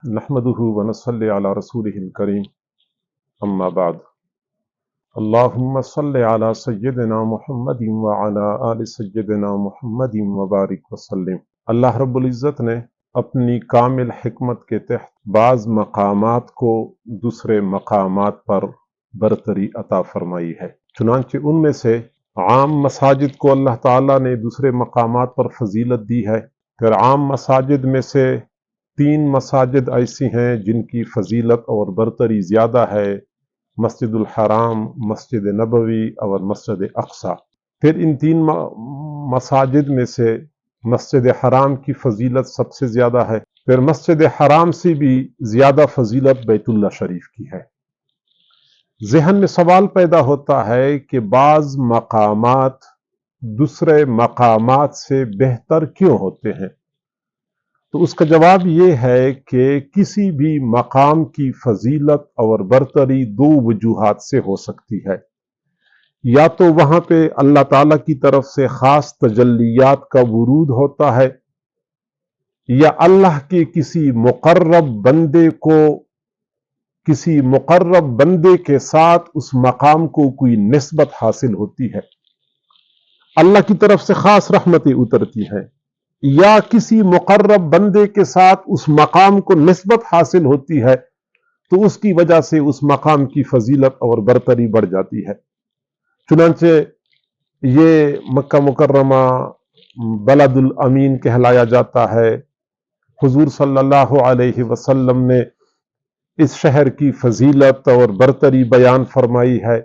نحمده ونصلي على رسوله الكريم اما بعد اللهم صل على سيدنا محمد وعلى آل سيدنا محمد وبارک وسلم۔ اللہ رب العزت نے اپنی کامل حکمت کے تحت بعض مقامات کو دوسرے مقامات پر برتری عطا فرمائی ہے، چنانچہ ان میں سے عام مساجد کو اللہ تعالیٰ نے دوسرے مقامات پر فضیلت دی ہے۔ پھر عام مساجد میں سے 3 مساجد ایسی ہیں جن کی فضیلت اور برتری زیادہ ہے، مسجد الحرام، مسجد نبوی اور مسجد اقصی۔ پھر ان 3 مساجد میں سے مسجد حرام کی فضیلت سب سے زیادہ ہے، پھر مسجد حرام سے بھی زیادہ فضیلت بیت اللہ شریف کی ہے۔ ذہن میں سوال پیدا ہوتا ہے کہ بعض مقامات دوسرے مقامات سے بہتر کیوں ہوتے ہیں؟ تو اس کا جواب یہ ہے کہ کسی بھی مقام کی فضیلت اور برتری 2 وجوہات سے ہو سکتی ہے۔ یا تو وہاں پہ اللہ تعالیٰ کی طرف سے خاص تجلیات کا ورود ہوتا ہے، یا اللہ کے کسی مقرب بندے کے ساتھ اس مقام کو کوئی نسبت حاصل ہوتی ہے، اللہ کی طرف سے خاص رحمتیں اترتی ہیں، یا کسی مقرب بندے کے ساتھ اس مقام کو نسبت حاصل ہوتی ہے، تو اس کی وجہ سے اس مقام کی فضیلت اور برتری بڑھ جاتی ہے۔ چنانچہ یہ مکہ مکرمہ بلد الامین کہلایا جاتا ہے۔ حضور صلی اللہ علیہ وسلم نے اس شہر کی فضیلت اور برتری بیان فرمائی ہے۔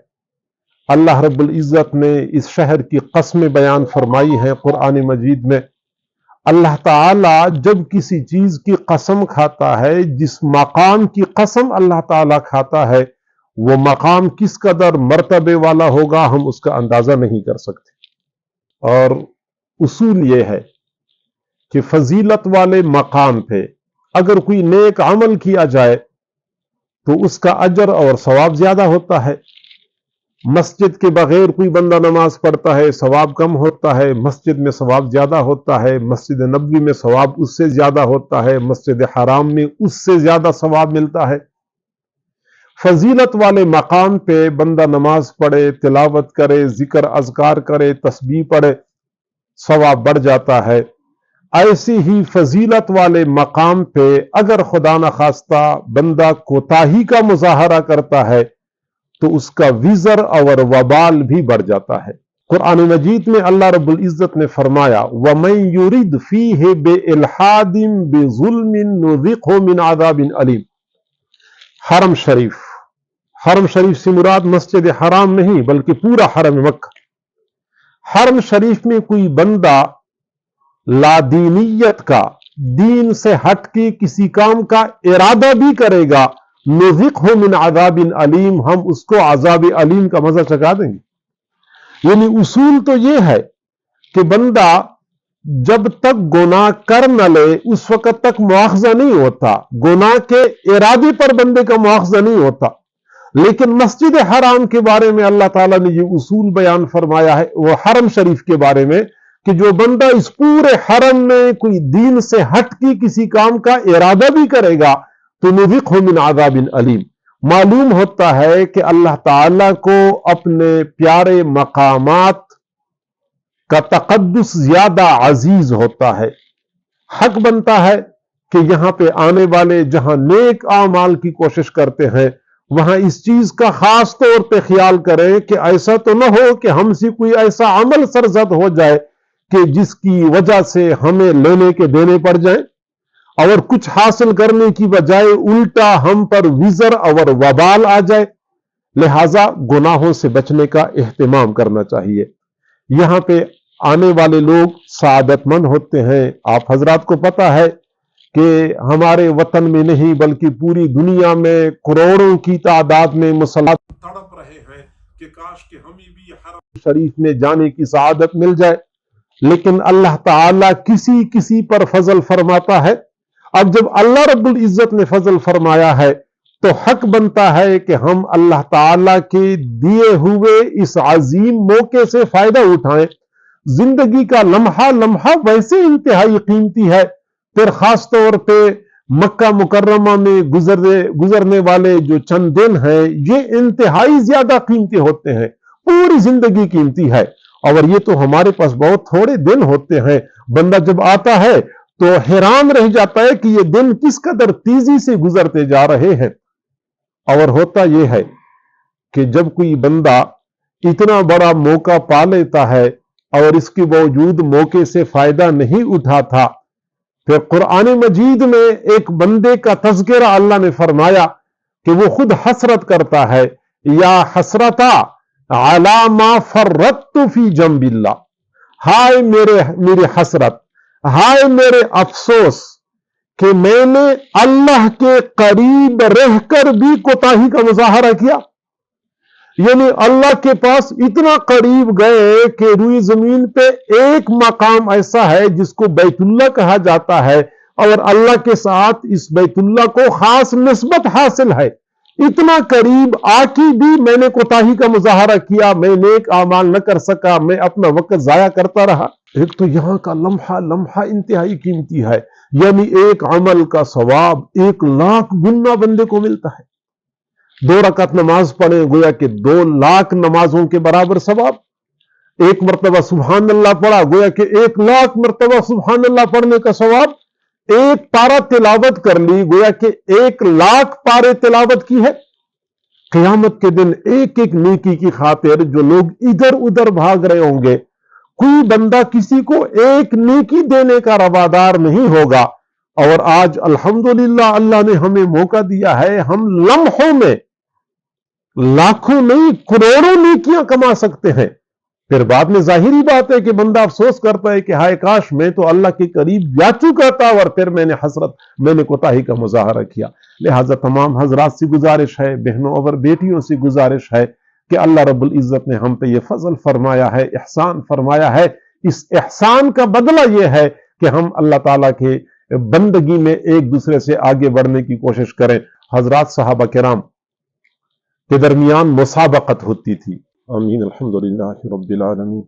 اللہ رب العزت نے اس شہر کی قسمیں بیان فرمائی ہیں قرآن مجید میں۔ اللہ تعالیٰ جب کسی چیز کی قسم کھاتا ہے، جس مقام کی قسم اللہ تعالیٰ کھاتا ہے، وہ مقام کس قدر مرتبے والا ہوگا ہم اس کا اندازہ نہیں کر سکتے۔ اور اصول یہ ہے کہ فضیلت والے مقام پہ اگر کوئی نیک عمل کیا جائے تو اس کا اجر اور ثواب زیادہ ہوتا ہے۔ مسجد کے بغیر کوئی بندہ نماز پڑھتا ہے، ثواب کم ہوتا ہے، مسجد میں ثواب زیادہ ہوتا ہے، مسجد نبوی میں ثواب اس سے زیادہ ہوتا ہے، مسجد حرام میں اس سے زیادہ ثواب ملتا ہے۔ فضیلت والے مقام پہ بندہ نماز پڑھے، تلاوت کرے، ذکر اذکار کرے، تسبیح پڑھے، ثواب بڑھ جاتا ہے۔ ایسی ہی فضیلت والے مقام پہ اگر خدا نخواستہ بندہ کوتاہی کا مظاہرہ کرتا ہے تو اس کا وزر اور وبال بھی بڑھ جاتا ہے۔ قرآن مجید میں اللہ رب العزت نے فرمایا وَمَن يُرِدْ فِيهِ بِإِلْحَادٍ بِظُلْمٍ نُذِقْهُ مِنْ عَذَابٍ عَلِيمٍ۔ حرم شریف سے مراد مسجد حرام نہیں بلکہ پورا حرم مکہ۔ حرم شریف میں کوئی بندہ لادینیت کا، دین سے ہٹ کے کسی کام کا ارادہ بھی کرے گا، نذقہ من عذاب علیم، ہم اس کو عذاب علیم کا مزہ چکھا دیں گے۔ یعنی اصول تو یہ ہے کہ بندہ جب تک گناہ کر نہ لے اس وقت تک مواخذہ نہیں ہوتا، گناہ کے ارادے پر بندے کا مواخذہ نہیں ہوتا۔ لیکن مسجد حرام کے بارے میں اللہ تعالیٰ نے یہ اصول بیان فرمایا ہے، وہ حرم شریف کے بارے میں، کہ جو بندہ اس پورے حرم میں کوئی دین سے ہٹ کے کسی کام کا ارادہ بھی کرے گا تو نذقہ من عذاب علیم۔ معلوم ہوتا ہے کہ اللہ تعالیٰ کو اپنے پیارے مقامات کا تقدس زیادہ عزیز ہوتا ہے۔ حق بنتا ہے کہ یہاں پہ آنے والے جہاں نیک اعمال کی کوشش کرتے ہیں وہاں اس چیز کا خاص طور پہ خیال کریں کہ ایسا تو نہ ہو کہ ہم سے کوئی ایسا عمل سرزد ہو جائے کہ جس کی وجہ سے ہمیں لینے کے دینے پڑ جائیں، اور کچھ حاصل کرنے کی بجائے الٹا ہم پر وزر اور وبال آ جائے۔ لہذا گناہوں سے بچنے کا اہتمام کرنا چاہیے۔ یہاں پہ آنے والے لوگ سعادت مند ہوتے ہیں۔ آپ حضرات کو پتہ ہے کہ ہمارے وطن میں نہیں بلکہ پوری دنیا میں کروڑوں کی تعداد میں مسلمان تڑپ رہے ہیں کہ کاش کہ ہمیں بھی حرم شریف میں جانے کی سعادت مل جائے، لیکن اللہ تعالیٰ کسی پر فضل فرماتا ہے۔ اب جب اللہ رب العزت نے فضل فرمایا ہے تو حق بنتا ہے کہ ہم اللہ تعالیٰ کے دیے ہوئے اس عظیم موقع سے فائدہ اٹھائیں۔ زندگی کا لمحہ لمحہ ویسے انتہائی قیمتی ہے، پھر خاص طور پہ مکہ مکرمہ میں گزرنے والے جو چند دن ہیں یہ انتہائی زیادہ قیمتی ہوتے ہیں، پوری زندگی قیمتی ہے، اور یہ تو ہمارے پاس بہت تھوڑے دن ہوتے ہیں۔ بندہ جب آتا ہے تو حیران رہ جاتا ہے کہ یہ دن کس قدر تیزی سے گزرتے جا رہے ہیں۔ اور ہوتا یہ ہے کہ جب کوئی بندہ اتنا بڑا موقع پا لیتا ہے اور اس کے باوجود موقع سے فائدہ نہیں اٹھاتا، پھر قرآن مجید میں ایک بندے کا تذکرہ اللہ نے فرمایا کہ وہ خود حسرت کرتا ہے، یا حسرتا علی ما فرطت فی جنب اللہ، ہائے میرے حسرت، ہائے میرے افسوس کہ میں نے اللہ کے قریب رہ کر بھی کوتاہی کا مظاہرہ کیا۔ یعنی اللہ کے پاس اتنا قریب گئے کہ روئی زمین پہ ایک مقام ایسا ہے جس کو بیت اللہ کہا جاتا ہے، اور اللہ کے ساتھ اس بیت اللہ کو خاص نسبت حاصل ہے۔ اتنا قریب آ کے بھی میں نے کوتاہی کا مظاہرہ کیا، میں نیک اعمال نہ کر سکا، میں اپنا وقت ضائع کرتا رہا۔ ایک تو یہاں کا لمحہ انتہائی قیمتی ہے، یعنی ایک عمل کا ثواب 1,00,000 گنا بندے کو ملتا ہے۔ 2 رکعت نماز پڑھے گویا کہ 2,00,000 نمازوں کے برابر ثواب، ایک مرتبہ سبحان اللہ پڑھا گویا کہ 1,00,000 مرتبہ سبحان اللہ پڑھنے کا ثواب، ایک پارہ تلاوت کر لی گویا کہ 1,00,000 پارے تلاوت کی ہے۔ قیامت کے دن ایک ایک نیکی کی خاطر جو لوگ ادھر ادھر بھاگ رہے ہوں گے، کوئی بندہ کسی کو ایک نیکی دینے کا روادار نہیں ہوگا۔ اور آج الحمدللہ اللہ نے ہمیں موقع دیا ہے، ہم لمحوں میں لاکھوں نہیں کروڑوں نیکیاں کما سکتے ہیں۔ پھر بعد میں ظاہری بات ہے کہ بندہ افسوس کرتا ہے کہ ہائے کاش میں تو اللہ کے قریب جا چکا تھا اور پھر میں نے کوتاہی کا مظاہرہ کیا۔ لہٰذا تمام حضرات سے گزارش ہے، بہنوں اور بیٹیوں سے گزارش ہے کہ اللہ رب العزت نے ہم پہ یہ فضل فرمایا ہے، احسان فرمایا ہے۔ اس احسان کا بدلہ یہ ہے کہ ہم اللہ تعالیٰ کے بندگی میں ایک دوسرے سے آگے بڑھنے کی کوشش کریں۔ حضرات صحابہ کرام کے درمیان مسابقت ہوتی تھی۔ آمین الحمدللہ رب العالمین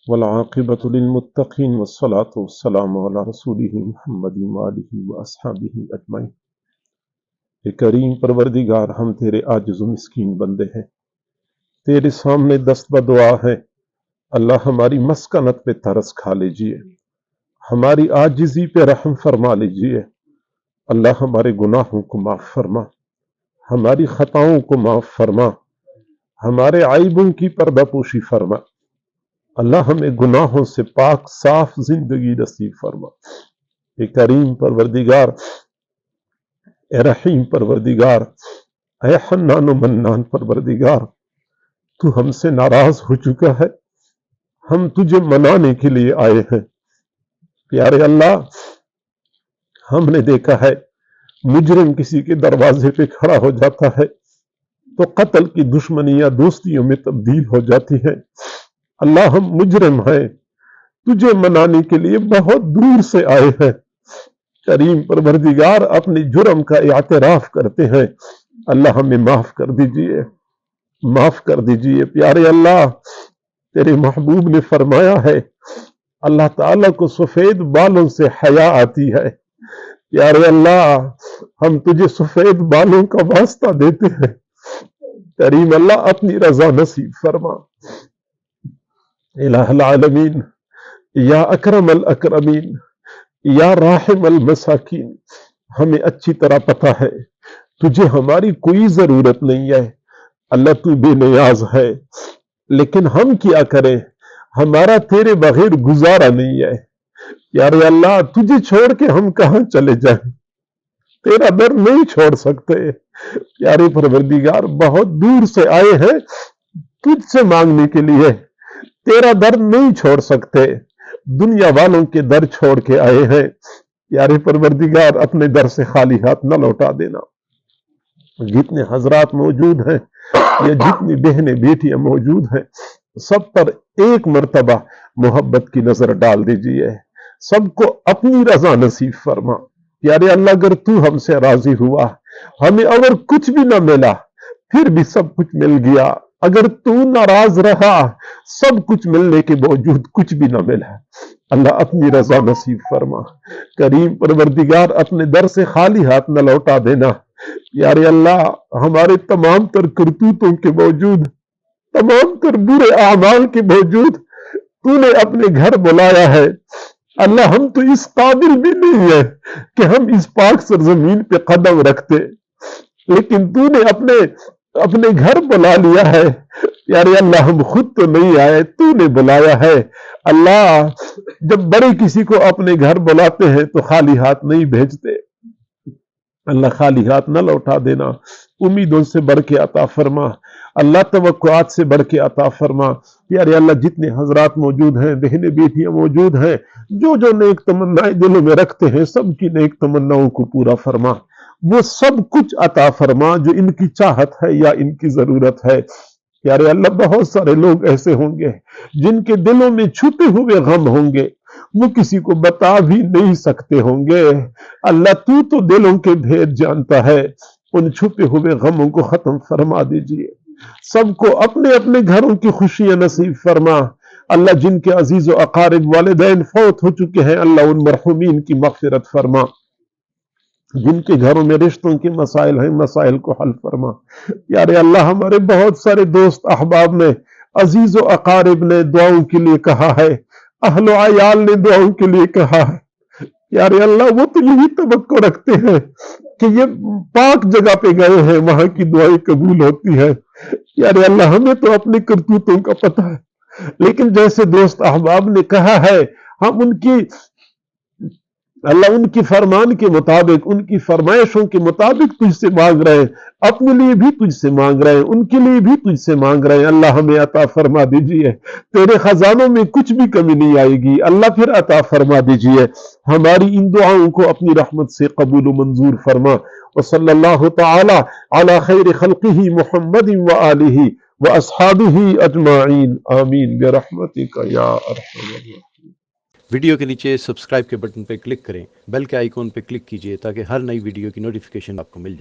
والعاقبۃ للمتقین والصلاة والسلام علی رسولہ محمد وآلہ واصحابہ اجمعین۔ اے کریم پروردگار، ہم تیرے عاجز و مسکین بندے ہیں، تیرے سامنے دست بدعا ہے۔ اللہ ہماری مسکنت پہ ترس کھا لیجئے، ہماری عاجزی پہ رحم فرما لیجئے۔ اللہ ہمارے گناہوں کو معاف فرما، ہماری خطاؤں کو معاف فرما، ہمارے عیبوں کی پردہ پوشی فرما۔ اللہ ہمیں گناہوں سے پاک صاف زندگی نصیب فرما۔ اے کریم پروردگار، اے رحیم پروردگار، اے حنان و منان پروردگار، تو ہم سے ناراض ہو چکا ہے، ہم تجھے منانے کے لیے آئے ہیں۔ پیارے اللہ، ہم نے دیکھا ہے مجرم کسی کے دروازے پہ کھڑا ہو جاتا ہے تو قتل کی دشمنیاں دوستیوں میں تبدیل ہو جاتی ہیں۔ اللہ، ہم مجرم ہیں، تجھے منانے کے لیے بہت دور سے آئے ہیں۔ کریم پروردگار، اپنے جرم کا اعتراف کرتے ہیں، اللہ ہمیں معاف کر دیجئے، معاف کر دیجئے۔ پیارے اللہ، تیرے محبوب نے فرمایا ہے اللہ تعالیٰ کو سفید بالوں سے حیا آتی ہے۔ پیارے اللہ، ہم تجھے سفید بالوں کا واسطہ دیتے ہیں، کریم اللہ اپنی رضا نصیب فرما۔ الہ العالمین، یا اکرم الاکرمین، یا راحم المساکین، ہمیں اچھی طرح پتہ ہے تجھے ہماری کوئی ضرورت نہیں ہے، اللہ تو بے نیاز ہے، لیکن ہم کیا کریں، ہمارا تیرے بغیر گزارا نہیں ہے۔ یارے اللہ، تجھے چھوڑ کے ہم کہاں چلے جائیں، تیرا در نہیں چھوڑ سکتے۔ پیارے پروردگار، بہت دور سے آئے ہیں تجھ سے مانگنے کے لیے، تیرا در نہیں چھوڑ سکتے، دنیا والوں کے در چھوڑ کے آئے ہیں۔ پیارے پروردگار، اپنے در سے خالی ہاتھ نہ لوٹا دینا۔ جتنے حضرات موجود ہیں یا جتنی بہنیں بیٹیاں موجود ہیں، سب پر ایک مرتبہ محبت کی نظر ڈال دیجئے، سب کو اپنی رضا نصیب فرما۔ پیارے اللہ، اگر تو ہم سے راضی ہوا، ہمیں اگر کچھ بھی نہ ملا پھر بھی سب کچھ مل گیا، اگر تو ناراض رہا، سب کچھ ملنے کے باوجود کچھ بھی نہ ملا، اللہ اپنی رضا نصیب فرما۔ کریم پروردگار اپنے در سے خالی ہاتھ نہ لوٹا دینا۔ پیارے اللہ ہمارے تمام تر کرتوتوں کے باوجود، تمام تر برے اعمال کے باوجود تو نے اپنے گھر بلایا ہے۔ اللہ ہم تو اس قابل بھی نہیں ہے کہ ہم اس پاک سرزمین پہ قدم رکھتے، لیکن تو نے اپنے گھر بلا لیا ہے۔ پیارے اللہ ہم خود تو نہیں آئے، تو نے بلایا ہے۔ اللہ جب بڑے کسی کو اپنے گھر بلاتے ہیں تو خالی ہاتھ نہیں بھیجتے۔ اللہ خالی ہاتھ نہ لوٹا دینا، امیدوں سے بڑھ کے عطا فرما، اللہ توقعات سے بڑھ کے عطا فرما۔ پیارے اللہ جتنے حضرات موجود ہیں، بہنیں بیٹیاں موجود ہیں، جو نیک تمنائیں دلوں میں رکھتے ہیں، سب کی نیک تمناؤں کو پورا فرما، وہ سب کچھ عطا فرما جو ان کی چاہت ہے یا ان کی ضرورت ہے۔ پیارے اللہ بہت سارے لوگ ایسے ہوں گے جن کے دلوں میں چھپے ہوئے غم ہوں گے، وہ کسی کو بتا بھی نہیں سکتے ہوں گے۔ اللہ تو دلوں کے بھید جانتا ہے، ان چھپے ہوئے غموں کو ختم فرما دیجئے، سب کو اپنے اپنے گھروں کی خوشیاں نصیب فرما۔ اللہ جن کے عزیز و اقارب والدین فوت ہو چکے ہیں، اللہ ان مرحومین کی مغفرت فرما، جن کے گھروں میں رشتوں کے مسائل ہیں، مسائل کو حل فرما۔ یار اللہ ہمارے بہت سارے دوست احباب نے، عزیز و اقارب نے دعاؤں کے لیے کہا ہے، اہل و عیال نے دعاؤں کے لیے کہا ہے۔ یار اللہ وہ تو یہی توقع رکھتے ہیں کہ یہ پاک جگہ پہ گئے ہیں، وہاں کی دعائیں قبول ہوتی ہے۔ یار اللہ ہمیں تو اپنی کرتوتوں کا پتہ ہے، لیکن جیسے دوست احباب نے کہا ہے، ہم اللہ ان کی فرمان کے مطابق، ان کی فرمائشوں کے مطابق تجھ سے مانگ رہے ہیں، اپنے لیے بھی تجھ سے مانگ رہے ہیں، ان کے لیے بھی تجھ سے مانگ رہے ہیں۔ اللہ ہمیں عطا فرما دیجئے، تیرے خزانوں میں کچھ بھی کمی نہیں آئے گی، اللہ پھر عطا فرما دیجئے۔ ہماری ان دعاؤں کو اپنی رحمت سے قبول و منظور فرما۔ وصلی اللہ تعالی علی خیر خلقہ محمد وآلہ واصحابہ اجمعین، آمین برحمتک یا ارحم الراحمین۔ ویڈیو کے نیچے سبسکرائب کے بٹن پہ کلک کریں، بیل کے آئیکن پہ کلک کیجئے تاکہ ہر نئی ویڈیو کی نوٹیفیکیشن آپ کو مل جائے۔